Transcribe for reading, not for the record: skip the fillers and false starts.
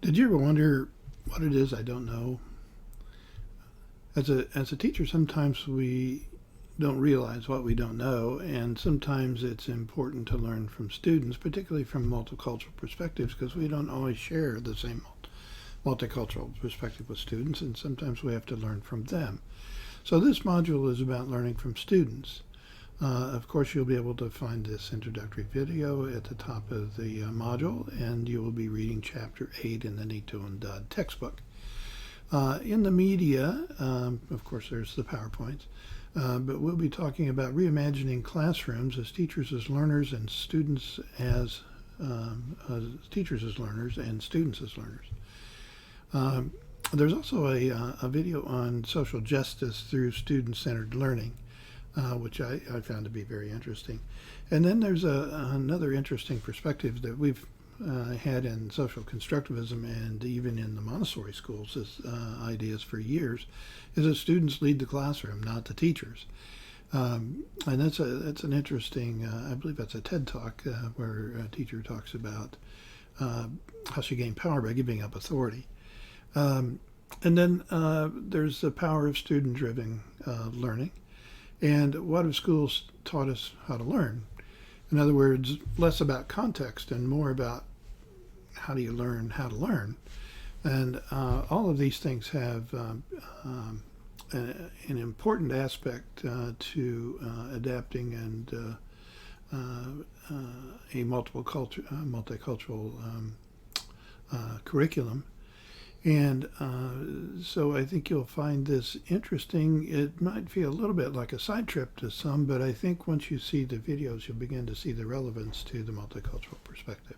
Did you ever wonder what it is I don't know? As a teacher, sometimes we don't realize what we don't know, and sometimes it's important to learn from students, particularly from multicultural perspectives, because we don't always share the same multicultural perspective with students, and sometimes we have to learn from them. So this module is about learning from students. Of course, you'll be able to find this introductory video at the top of the module, and you will be reading Chapter 8 in the Nito and Dodd textbook. In the media, of course, there's the PowerPoints, but we'll be talking about reimagining classrooms as teachers as learners and students as teachers as learners and students as learners. There's also a video on social justice through student-centered learning, which I found to be very interesting. And then there's another interesting perspective that we've had in social constructivism and even in the Montessori schools as ideas for years, is that students lead the classroom, not the teachers. And that's an interesting, I believe that's a TED Talk where a teacher talks about how she gained power by giving up authority. And then there's the power of student-driven learning. And what have schools taught us how to learn? In other words, less about context and more about how do you learn how to learn. And all of these things have an important aspect to adapting and a multicultural curriculum. And so I think you'll find this interesting. It might feel a little bit like a side trip to some, but I think once you see the videos, you'll begin to see the relevance to the multicultural perspective.